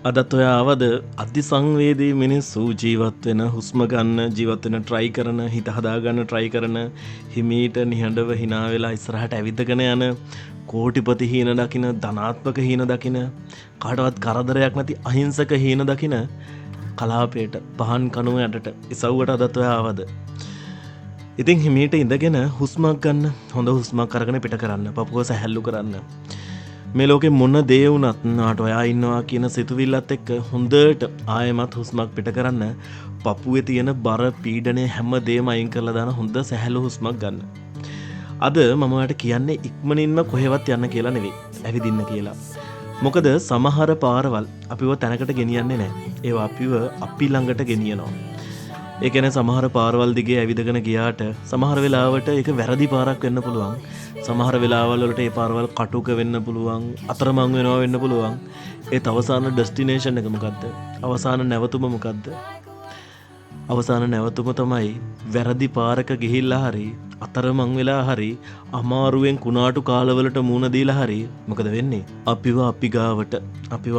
අදත් ඔයා ආවද අති සංවේදී මිනිස්සු ජීවත් වෙන හුස්ම ගන්න ජීවත් වෙන try කරන හිත හදා ගන්න try කරන හිමීට නිහඬව hina වෙලා ඉස්සරහට ඇවිදගෙන යන කෝටිපති හීන දකින ධනාත්මක හීන දකින කාටවත් කරදරයක් නැති අහිංසක හීන දකින කලාපයට පහන් කණුව යටට ඉසව්වට අදත් ඔයා ආවද ඉතින් හිමීට ඉඳගෙන හුස්මක් ගන්න හොඳ හුස්මක් අරගෙන පිට කරන්න පපුව සැහැල්ලු කරන්න මේ ලෝකේ මොන දේ වුණත් නාට ඔයා ඉන්නවා කියන සිතුවිල්ලත් එක්ක හොඳට ආයෙමත් හුස්මක් පිට කරන්න පපුවේ තියෙන බර පීඩනය හැම දෙයක්ම අයින් කරලා දාන හොඳ සැහැල්ලු හුස්මක් ගන්න. අද මම ඔයාලට කියන්නේ ඉක්මනින්ම කොහෙවත් යන්න කියලා නෙවෙයි ඇවිදින්න කියලා. මොකද සමහර පාරවල් අපිව තැනකට ගෙනියන්නේ නැහැ. ඒවා අපිව අපි ළඟට ගෙනියනවා. ඒ කියන්නේ සමහර පාරවල් දිගේ ඇවිදගෙන ගියාට සමහර වෙලාවට ඒක වැරදි පාරක් වෙන්න පුළුවන්. සමහර වෙලාවල් වලට ඒ පාරවල් කටුක වෙන්න පුළුවන්, අතරමං වෙනවා වෙන්න පුළුවන්. ඒත් අවසාන ඩෙස්ටිනේෂන් එක මොකද්ද? අවසාන නැවතුම මොකද්ද? අවසාන නැවතුම තමයි වැරදි පාරක ගිහිල්ලා හරි අතරමං වෙලා හරි අමාරුවෙන් කුණාටු කාලවලට මුණ දීලා හරි මොකද වෙන්නේ? අපිව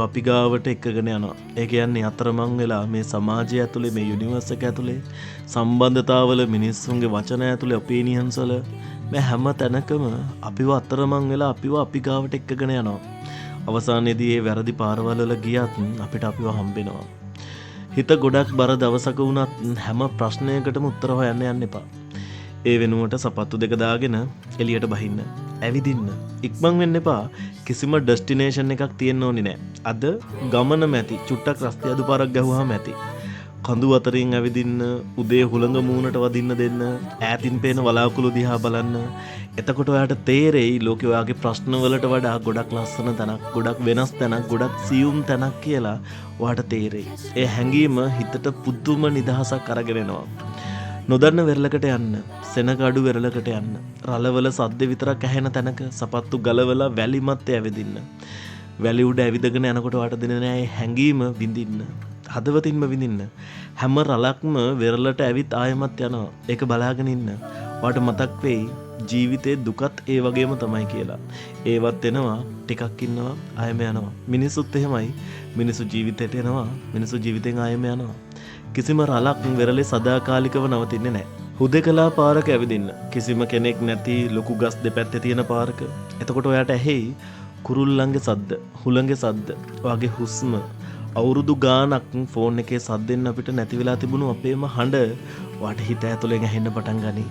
අපි ගාවට එක්කගෙන යනවා. ඒ කියන්නේ අතරමං වෙලා මේ සමාජය ඇතුලේ මේ යුනිවර්ස් එක ඇතුලේ සම්බන්ධතාවල මිනිස්සුන්ගේ වචන ඇතුලේ ඔපිනියන්ස් වල මේ හැම තැනකම අපිව අතරමං වෙලා අපි ගාවට එක්කගෙන යනවා. අවසානයේදී මේ වැරදි පාරවල් වල ගියත් අපිට අපිව හම්බෙනවා. හිත ගොඩක් බර දවසක වුණත් හැම ප්‍රශ්නයකටම උත්තර හොයන්න යන්න එපා. ඒ වෙනුවට සපත්තු දෙක දාගෙන එළියට බහින්න. ඇවිදින්න. ඉක්මන් වෙන්න එපා. කිසිම ඩෙස්ටිනේෂන් එකක් තියෙන්න ඕනේ නැහැ. අද ගමනම ඇති. චුට්ටක් රස්තිය අඩු පාරක් ගැහුවාම ඇති. කඳු අතරින් ඇවිදින්න, උදේ හුළඟ මූණට වදින්න දෙන්න, ඈතින් පේන වලාකුළු දිහා බලන්න. එතකොට ඔයාට තේරෙයි ලෝකේ ඔයාගේ ප්‍රශ්න වලට වඩා ගොඩක් ලස්සන තැනක්, ගොඩක් වෙනස් තැනක්, ගොඩක් සියුම් තැනක් කියලා ඔයාට තේරෙයි. ඒ හැඟීම හිතට පුදුම නිදහසක් අරගෙන එනවා. නොදන්න වෙරළකට යන්න, සෙනග අඩු වෙරළකට යන්න, රළවල සද්ද විතරක් ඇහෙන තැනක සපත්තු ගලවලා වැලි මැත්තේ ඇවිදින්න. වැලි උඩ ඇවිදගෙන යනකොට වාට දෙන්නේ නැහැ හැඟීම විඳින්න. හදවතින්ම විඳින්න. හැම රළක්ම වෙරළට ඇවිත් ආයෙමත් යනවා. ඒක බලාගෙන ඉන්න. වාට මතක් වෙයි ජීවිතේ දුකත් ඒ වගේම තමයි කියලා. ඒවත් එනවා, ටිකක් ඉන්නවා, ආයෙම යනවා. මිනිස්සුත් එහෙමයි. මිනිස්සු ජීවිතේට එනවා, මිනිස්සු ජීවිතෙන් ආයෙම යනවා. කිසිම රළක් වෙරළේ සදාකාලිකව නවතින්නේ නැහැ. හුදෙකලා පාරක ඇවිදින්න. කිසිම කෙනෙක් නැති ලොකු ගස් දෙපැත්තේ තියෙන පාරක. එතකොට ඔයාට ඇහෙයි කුරුල්ලන්ගේ සද්ද, හුළඟේ සද්ද, ඔයාගේ හුස්ම. අවුරුදු ගානක් ෆෝන් එකේ සද්දෙන් අපිට නැති වෙලා තිබුණු අපේම හඬ ඔයාට හිත ඇතුලෙන් ඇහෙන්න පටන් ගනී.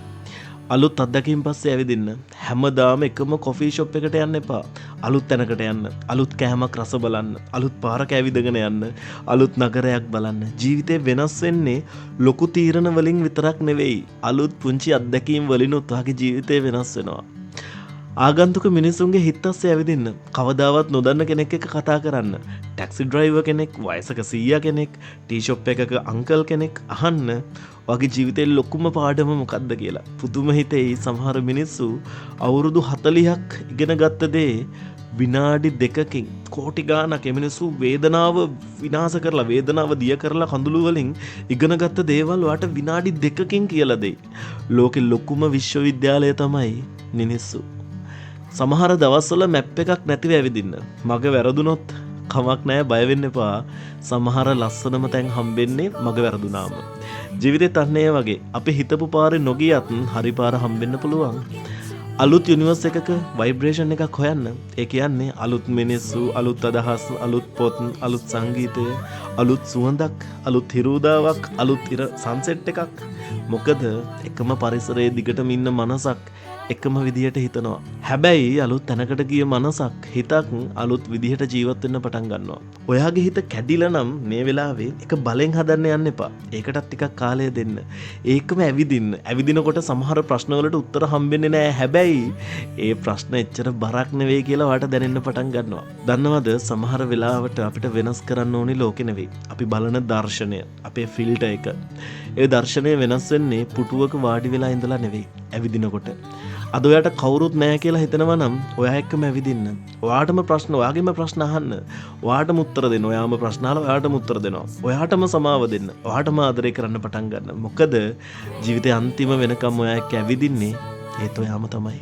අලුත් අත්දැකීම් පස්සේ ඇවිදින්න. හැමදාම එකම කොෆී ෂොප් එකට යන්න එපා. අලුත් තැනකට යන්න. අලුත් කෑමක් රස බලන්න. අලුත් පාරක ඇවිදගෙන යන්න. අලුත් නගරයක් බලන්න. ජීවිතේ වෙනස් වෙන්නේ ලොකු තීරණ වලින් විතරක් නෙවෙයි. අලුත් පුංචි අත්දැකීම් වලිනුත් ඔයාගේ ජීවිතේ වෙනස් වෙනවා. ආගන්තුක මිනිසුන්ගේ හිත අස්සේ ඇවිදින්න. කවදාවත් නොදන්න කෙනෙක් එක්ක කතා කරන්න. ටැක්සි ඩ්‍රයිවර් කෙනෙක්, වයසක සීයා කෙනෙක්, ටී ෂොප් එකක අංකල් කෙනෙක් අහන්න ඔයාගේ ජීවිතේ ලොකුම පාඩම මොකක්ද කියලා. පුදුම හිතෙයි සමහර මිනිස්සු අවුරුදු 40ක් ඉගෙන ගත්ත දේ විනාඩි 2කින් කෝටි ගාණක් මිනිස්සු වේදනාව විනාශ කරලා වේදනාව දිය කරලා කඳුළු වලින් ඉගෙන ගත්ත දේවල් ඔයාට විනාඩි 2කින් කියලා දෙයි. ලෝකෙ ලොකුම විශ්වවිද්‍යාලය තමයි මිනිස්සු. සමහර දවස්වල මැප් එකක් නැතිව ඇවිදින්න. මග වැරදුනොත් කමක් නැහැ, බය වෙන්න එපා. සමහර ලස්සනම තැන් හම්බෙන්නේ මග වැරදුනාම. ජීවිතේත් අන්න ඒ වගේ. අපි හිතපු පාරේ නොගියත් හරි පාර හම්බෙන්න පුළුවන්. අලුත් යුනිවර්ස් එකක ভাইබ්‍රේෂන් එකක් හොයන්න. ඒ කියන්නේ අලුත් මිනිස්සු, අලුත් අදහස්, අලුත් පොත්, අලුත් සංගීතය, අලුත් සුවඳක්, අලුත් හිරුදාවක්, අලුත් ඉර සන්සෙට් එකක්. මොකද එකම පරිසරයේ දිගටම ඉන්න මනසක් එකම විදිහට හිතනවා. හැබැයි අලුත් තැනකට ගිය මනසක්, හිතක් අලුත් විදිහට ජීවත් වෙන්න පටන් ගන්නවා. ඔයාගේ හිත කැඩිලා නම් මේ වෙලාවේ එක බලෙන් හදන්න යන්න එපා. ඒකටත් ටිකක් කාලය දෙන්න. ඒකම ඇවිදින්න. ඇවිදිනකොට සමහර ප්‍රශ්න වලට උත්තර හම්බෙන්නේ නැහැ. හැබැයි ඒ ප්‍රශ්න එච්චර බරක් නෙවෙයි කියලා වාට දැනෙන්න පටන් ගන්නවා. දන්නවද සමහර වෙලාවට අපිට වෙනස් කරන්න ඕනි ලෝකෙ නෙවෙයි. අපි බලන දර්ශනය, අපේ ෆිල්ටර් එක. ඒ දර්ශනය වෙනස් වෙන්නේ පුටුවක වාඩි වෙලා ඉඳලා නෙවෙයි. ඇවිදිනකොට. අද ඔයාට කවුරුත් නැහැ කියලා හිතනවා නම් ඔයා එක්කම ඇවිදින්න. ඔයාටම ප්‍රශ්න, ඔයාගේම ප්‍රශ්න අහන්න. ඔයාටම උත්තර දෙන්න. ඔයාම ප්‍රශ්න අහලා ඔයාටම උත්තර දෙනවා. ඔයාටම සමාව දෙන්න. ඔයාටම ආදරය කරන්න පටන් ගන්න. මොකද ජීවිතේ අන්තිම වෙනකම් ඔයා එක්ක ඇවිදින්නේ ඒත් ඔයාම තමයි.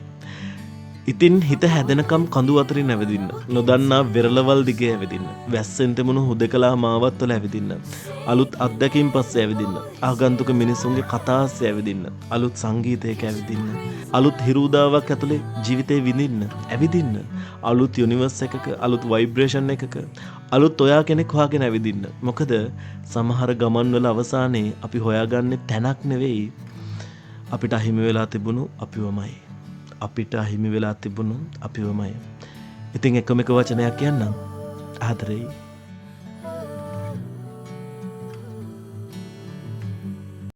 ඉතින් හිත හැදෙනකම් කඳු අතරින් ඇවිදින්න. නොදන්නා වෙරළවල් දිගේ ඇවිදින්න. වැස්සෙන් තෙමුණු හුදකලා මාවත් වල ඇවිදින්න. අලුත් අත්දැකීම් පස්සේ ඇවිදින්න. ආගන්තුක මිනිසුන්ගේ කතා අස්සේ ඇවිදින්න. අලුත් සංගීතයක ඇවිදින්න. අලුත් හිරුදාවක් ඇතුලේ ජීවිතේ විඳින්න. ඇවිදින්න. අලුත් යුනිවර්ස් එකක අලුත් වයිබ්‍රේෂන් එකක අලුත් ඔයා කෙනෙක් හොයාගෙන ඇවිදින්න. මොකද සමහර ගමන් වල අවසානයේ අපි හොයාගන්නේ තැනක් නෙවෙයි. අපිට අහිමි වෙලා තිබුණු අපිවමයි. අපිට අහිමි වෙලා තිබුණු අපිවමයි. ඉතින් එකම එක වචනයක් කියන්නම්. ආදරෙයි.